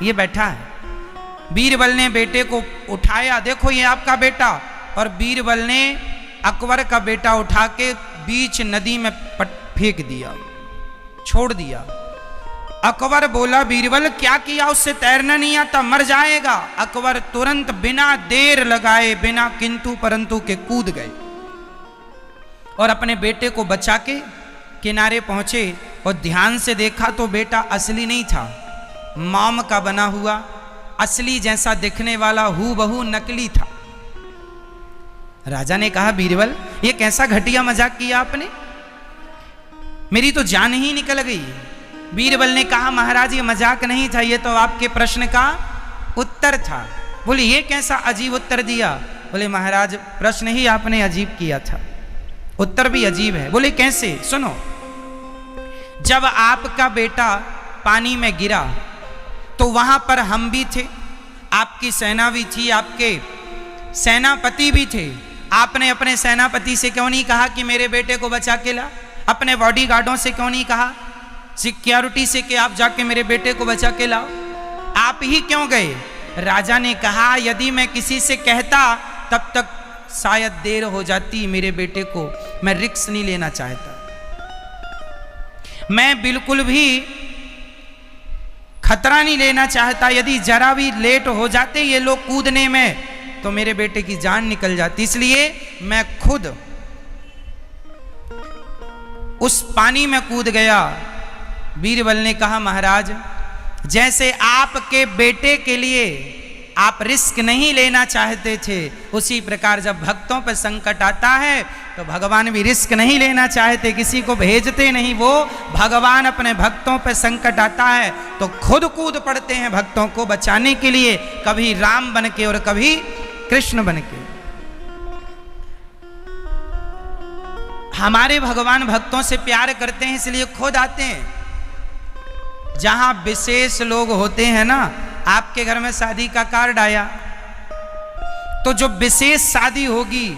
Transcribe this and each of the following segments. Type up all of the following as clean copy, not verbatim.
ये बैठा है। बीरबल ने बेटे को उठाया, देखो ये आपका बेटा, और बीरबल ने अकबर का बेटा उठा के बीच नदी में फेंक दिया, छोड़ दिया। अकबर बोला बीरबल क्या किया, उससे तैरना नहीं आता, मर जाएगा। अकबर तुरंत बिना देर लगाए, बिना किंतु परंतु के कूद गए और अपने बेटे को बचा के किनारे पहुंचे और ध्यान से देखा तो बेटा असली नहीं था, मोम का बना हुआ, असली जैसा दिखने वाला हूबहू नकली था। राजा ने कहा बीरबल ये कैसा घटिया मजाक किया आपने, मेरी तो जान ही निकल गई। बीरबल ने कहा महाराज ये मजाक नहीं था, ये तो आपके प्रश्न का उत्तर था। बोले ये कैसा अजीब उत्तर दिया। बोले महाराज प्रश्न ही आपने अजीब किया था, उत्तर भी अजीब है। बोले कैसे, सुनो। जब आपका बेटा पानी में गिरा तो वहां पर हम भी थे, आपकी सेना भी थी, आपके सेनापति भी थे। आपने अपने सेनापति से क्यों नहीं कहा कि मेरे बेटे को बचा के ला, अपने बॉडीगार्डों से क्यों नहीं कहा, सिक्योरिटी से कि आप जाके मेरे बेटे को बचा के लाओ, आप ही क्यों गए। राजा ने कहा यदि मैं किसी से कहता तब तक शायद देर हो जाती, मेरे बेटे को मैं रिस्क नहीं लेना चाहता, मैं बिल्कुल भी खतरा नहीं लेना चाहता। यदि जरा भी लेट हो जाते ये लोग कूदने में तो मेरे बेटे की जान निकल जाती, इसलिए मैं खुद उस पानी में कूद गया। बीरबल ने कहा महाराज जैसे आपके बेटे के लिए आप रिस्क नहीं लेना चाहते थे, उसी प्रकार जब भक्तों पर संकट आता है तो भगवान भी रिस्क नहीं लेना चाहते, किसी को भेजते नहीं। वो भगवान अपने भक्तों पर संकट आता है तो खुद कूद पड़ते हैं भक्तों को बचाने के लिए, कभी राम बन के और कभी कृष्ण बन के। हमारे भगवान भक्तों से प्यार करते हैं इसलिए खुद आते हैं। जहां विशेष लोग होते हैं ना, आपके घर में शादी का कार्ड आया तो जो विशेष शादी होगी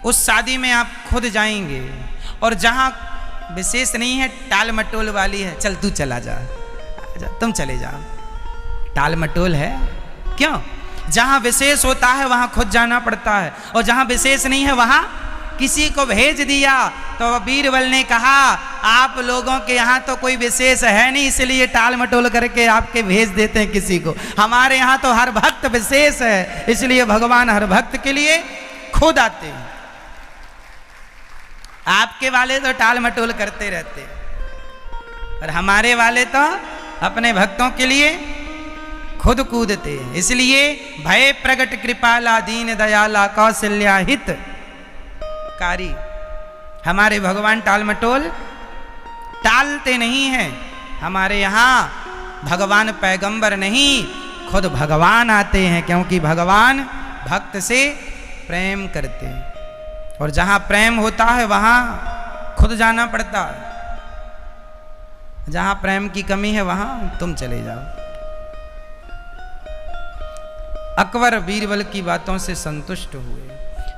उस शादी में आप खुद जाएंगे, और जहां विशेष नहीं है, टाल मटोल वाली है, चल तू चला जा, तुम चले जाओ, टाल मटोल है क्यों। जहां विशेष होता है वहां खुद जाना पड़ता है, और जहां विशेष नहीं है वहां किसी को भेज दिया। तो बीरबल ने कहा आप लोगों के यहाँ तो कोई विशेष है नहीं, इसलिए टाल मटोल करके आपके भेज देते हैं किसी को। हमारे यहाँ तो हर भक्त विशेष है, इसलिए भगवान हर भक्त के लिए खुद आते हैं। आपके वाले तो टाल मटोल करते रहते हैं और हमारे वाले तो अपने भक्तों के लिए खुद कूदते हैं। इसलिए भय प्रगट कृपाला दीन दयाला कौशल्या हित कारी, हमारे भगवान टाल मटोल टालते नहीं हैं। हमारे यहाँ भगवान पैगंबर नहीं, खुद भगवान आते हैं, क्योंकि भगवान भक्त से प्रेम करते हैं, और जहाँ प्रेम होता है वहाँ खुद जाना पड़ता है। जहाँ प्रेम की कमी है वहाँ तुम चले जाओ। अकबर बीरबल की बातों से संतुष्ट हुए।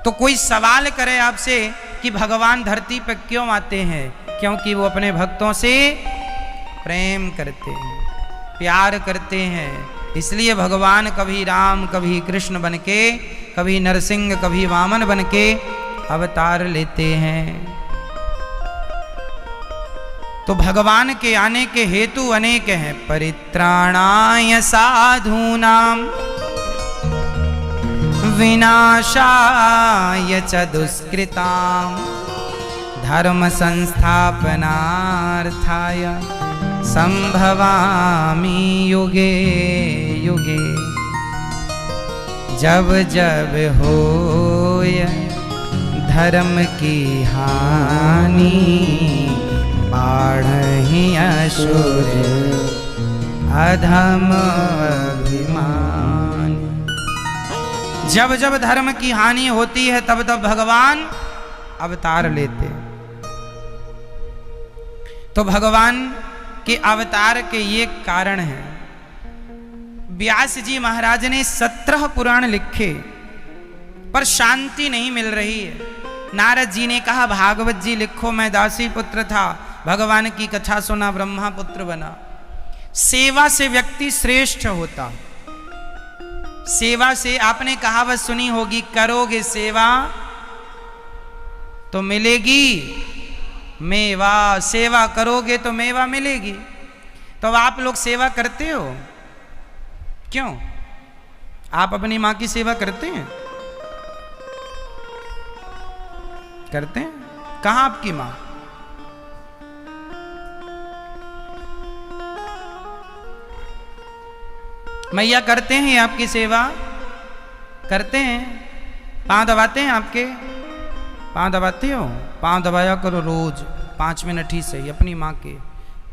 तो कोई सवाल करे आपसे कि भगवान धरती पर क्यों आते हैं, क्योंकि वो अपने भक्तों से प्रेम करते हैं, प्यार करते हैं। इसलिए भगवान कभी राम कभी कृष्ण बन के, कभी नरसिंह कभी वामन बन के अवतार लेते हैं। तो भगवान के आने के हेतु अनेक हैं। परित्राणाय साधूनां विनाशाय च दुष्कृतां धर्म संस्थापनार्थाय संभवामि युगे युगे। जब जब होय धर्म की हानि बाढ़हि असुर अधम अभिमान। जब जब धर्म की हानि होती है तब तब भगवान अवतार लेते। तो भगवान के अवतार के ये कारण हैं। व्यास जी महाराज ने 17 पुराण लिखे पर शांति नहीं मिल रही है। नारद जी ने कहा भागवत जी लिखो, मैं दासी पुत्र था, भगवान की कथा सुना, ब्रह्मा पुत्र बना। सेवा से व्यक्ति श्रेष्ठ होता। सेवा से आपने कहावत सुनी होगी, करोगे सेवा तो मिलेगी मेवा। सेवा करोगे तो मेवा मिलेगी। तो अब आप लोग सेवा करते हो क्यों? आप अपनी मां की सेवा करते हैं? करते हैं? कहां आपकी मां? मैया करते हैं आपकी सेवा? करते हैं? पांव दबाते हैं आपके? पांव दबाते हो? पांव दबाया करो रोज 5 मिनट ही सही अपनी माँ के।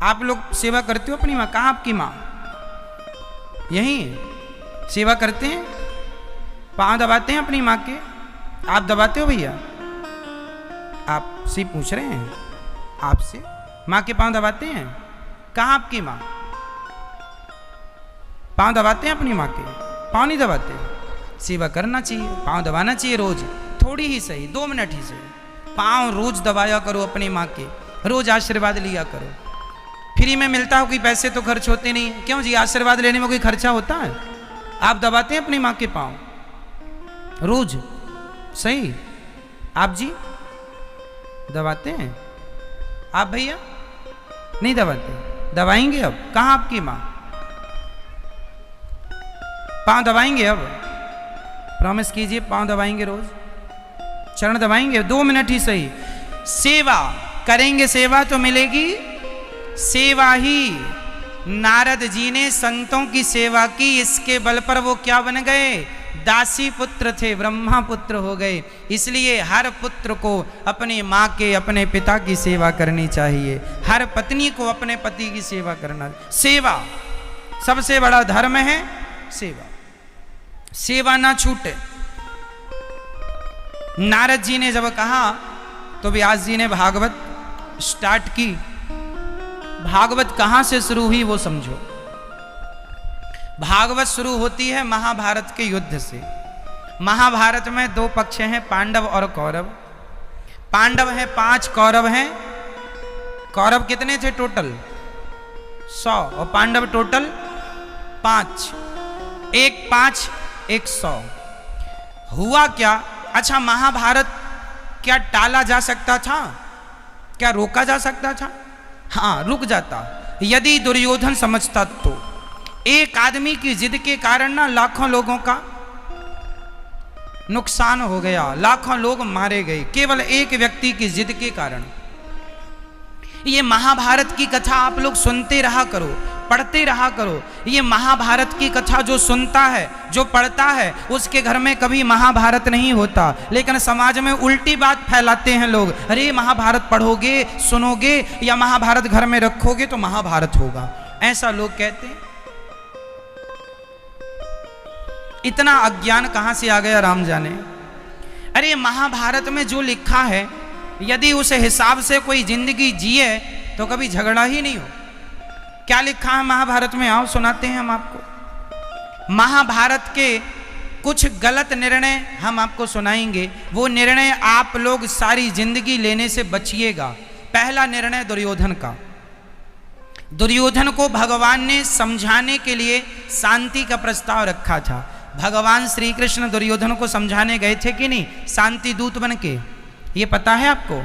आप लोग सेवा करते हो अपनी माँ? कहाँ आपकी माँ? यहीं सेवा करते हैं? पांव दबाते हैं अपनी माँ के? आप दबाते हो भैया? आपसे पूछ रहे हैं, आपसे माँ के पांव दबाते हैं? कहाँ आपकी माँ? पांव दबाते हैं अपनी माँ के? पांव नहीं दबाते? सेवा करना चाहिए, पांव दबाना चाहिए रोज, थोड़ी ही सही 2 मिनट ही सही। पांव रोज दबाया करो अपनी माँ के, रोज आशीर्वाद लिया करो। फ्री में मिलता हो, कोई पैसे तो खर्च होते नहीं। क्यों जी, आशीर्वाद लेने में कोई खर्चा होता है? आप दबाते हैं अपनी माँ के पांव रोज? सही। आप जी दबाते हैं? आप भैया नहीं दबाते? दबाएंगे अब? कहाँ आपकी माँ? पांव दबाएंगे अब? प्रॉमिस कीजिए पांव दबाएंगे रोज, चरण दबाएंगे 2 मिनट ही सही। सेवा करेंगे, सेवा तो मिलेगी। सेवा ही नारद जी ने संतों की सेवा की, इसके बल पर वो क्या बन गए? दासी पुत्र थे, ब्रह्मा पुत्र हो गए। इसलिए हर पुत्र को अपनी माँ के, अपने पिता की सेवा करनी चाहिए। हर पत्नी को अपने पति की सेवा करना। सेवा सबसे बड़ा धर्म है। सेवा, सेवा ना छूटे। नारद जी ने जब कहा तो व्यास जी ने भागवत स्टार्ट की। भागवत कहां से शुरू हुई वो समझो। भागवत शुरू होती है महाभारत के युद्ध से। महाभारत में 2 पक्ष हैं, पांडव और कौरव। पांडव हैं 5, कौरव हैं। कौरव कितने थे टोटल? 100, और पांडव टोटल 5। 1 5 1 100। हुआ क्या? अच्छा, महाभारत क्या टाला जा सकता था? क्या रोका जा सकता था? हाँ, रुक जाता यदि दुर्योधन समझता तो। एक आदमी की जिद के कारण ना लाखों लोगों का नुकसान हो गया, लाखों लोग मारे गए केवल एक व्यक्ति की जिद के कारण। ये महाभारत की कथा आप लोग सुनते रहा करो, पढ़ते रहा करो। ये महाभारत की कथा जो सुनता है, जो पढ़ता है, उसके घर में कभी महाभारत नहीं होता। लेकिन समाज में उल्टी बात फैलाते हैं लोग। अरे महाभारत पढ़ोगे, सुनोगे या महाभारत घर में रखोगे तो महाभारत होगा, ऐसा लोग कहते हैं। इतना अज्ञान कहां से आ गया राम जाने। अरे महाभारत में जो लिखा है, यदि उस हिसाब से कोई जिंदगी जिए तो कभी झगड़ा ही नहीं हो। क्या लिखा है महाभारत में? आओ सुनाते हैं हम आपको। महाभारत के कुछ गलत निर्णय हम आपको सुनाएंगे। वो निर्णय आप लोग सारी जिंदगी लेने से बचिएगा। पहला निर्णय दुर्योधन का। दुर्योधन को भगवान ने समझाने के लिए शांति का प्रस्ताव रखा था। भगवान श्री कृष्ण दुर्योधन को समझाने गए थे कि नहीं, शांति दूत बन के? ये पता है आपको?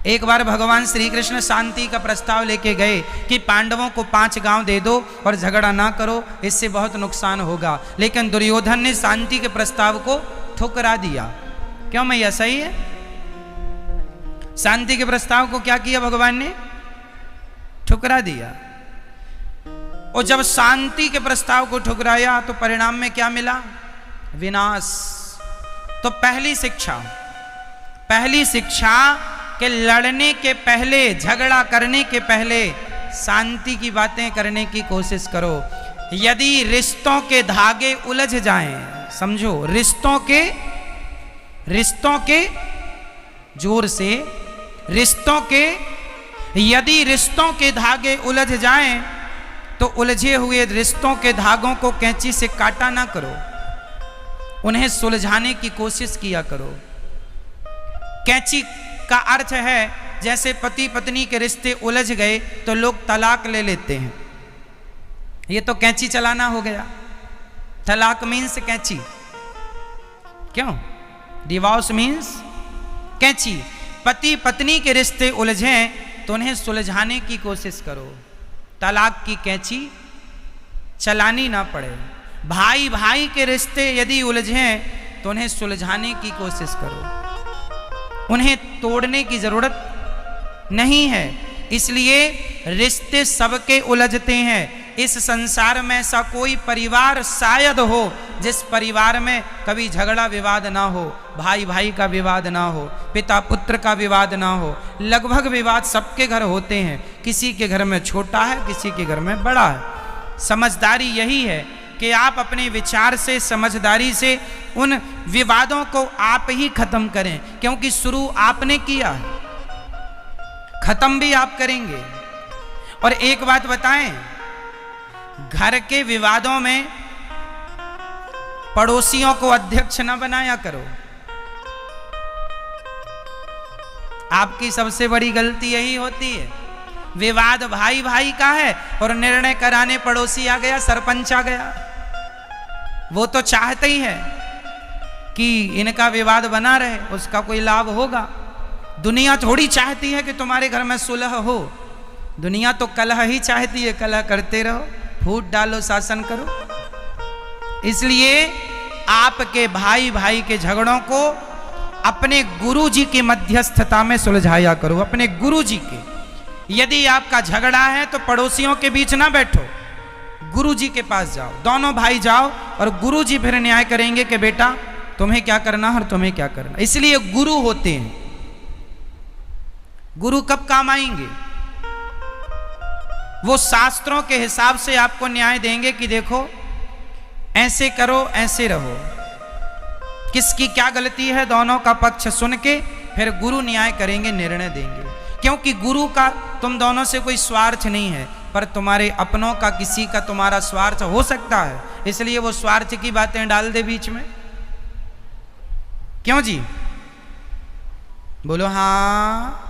एक बार भगवान श्री कृष्ण शांति का प्रस्ताव लेके गए कि पांडवों को 5 गांव दे दो और झगड़ा ना करो, इससे बहुत नुकसान होगा। लेकिन दुर्योधन ने शांति के प्रस्ताव को ठुकरा दिया। क्यों मैया, सही है? शांति के प्रस्ताव को क्या किया भगवान ने? ठुकरा दिया। और जब शांति के प्रस्ताव को ठुकराया तो परिणाम में क्या मिला? विनाश। तो पहली शिक्षा कि लड़ने के पहले, झगड़ा करने के पहले शांति की बातें करने की कोशिश करो। यदि रिश्तों के धागे उलझ जाएं, समझो, रिश्तों के जोर से, यदि रिश्तों के धागे उलझ जाएं तो उलझे हुए रिश्तों के धागों को कैंची से काटा ना करो, उन्हें सुलझाने की कोशिश किया करो। कैंची का अर्थ है जैसे पति पत्नी के रिश्ते उलझ गए तो लोग तलाक ले लेते हैं। ये तो कैंची चलाना हो गया। तलाक मीन्स कैंची, क्यों? डिवोर्स मीन्स कैंची। पति पत्नी के रिश्ते उलझें तो उन्हें सुलझाने की कोशिश करो, तलाक की कैंची चलानी ना पड़े। भाई भाई के रिश्ते यदि उलझें तो उन्हें सुलझाने की कोशिश करो, उन्हें तोड़ने की जरूरत नहीं है। इसलिए रिश्ते सबके उलझते हैं। इस संसार में ऐसा कोई परिवार शायद हो जिस परिवार में कभी झगड़ा विवाद ना हो, भाई भाई का विवाद ना हो, पिता पुत्र का विवाद ना हो। लगभग विवाद सबके घर होते हैं, किसी के घर में छोटा है, किसी के घर में बड़ा है। समझदारी यही है कि आप अपने विचार से, समझदारी से उन विवादों को आप ही खत्म करें, क्योंकि शुरू आपने किया है, खत्म भी आप करेंगे। और एक बात बताएं, घर के विवादों में पड़ोसियों को अध्यक्ष न बनाया करो। आपकी सबसे बड़ी गलती यही होती है। विवाद भाई भाई का है और निर्णय कराने पड़ोसी आ गया, सरपंच आ गया। वो तो चाहते ही है कि इनका विवाद बना रहे, उसका कोई लाभ होगा। दुनिया थोड़ी चाहती है कि तुम्हारे घर में सुलह हो, दुनिया तो कलह ही चाहती है, कलह करते रहो, फूट डालो, शासन करो। इसलिए आपके भाई भाई के झगड़ों को अपने गुरुजी की मध्यस्थता में सुलझाया करो, अपने गुरुजी के। यदि आपका झगड़ा है तो पड़ोसियों के बीच ना बैठो, गुरुजी के पास जाओ, दोनों भाई जाओ और गुरुजी फिर न्याय करेंगे कि बेटा तुम्हें क्या करना और तुम्हें क्या करना। इसलिए गुरु होते हैं। गुरु कब काम आएंगे? वो शास्त्रों के हिसाब से आपको न्याय देंगे कि देखो ऐसे करो, ऐसे रहो। किसकी क्या गलती है, दोनों का पक्ष सुन के फिर गुरु न्याय करेंगे, निर्णय देंगे। क्योंकि गुरु का तुम दोनों से कोई स्वार्थ नहीं है, पर तुम्हारे अपनों का किसी का तुम्हारा स्वार्थ हो सकता है, इसलिए वो स्वार्थ की बातें डाल दे बीच में। क्यों जी? बोलो हाँ।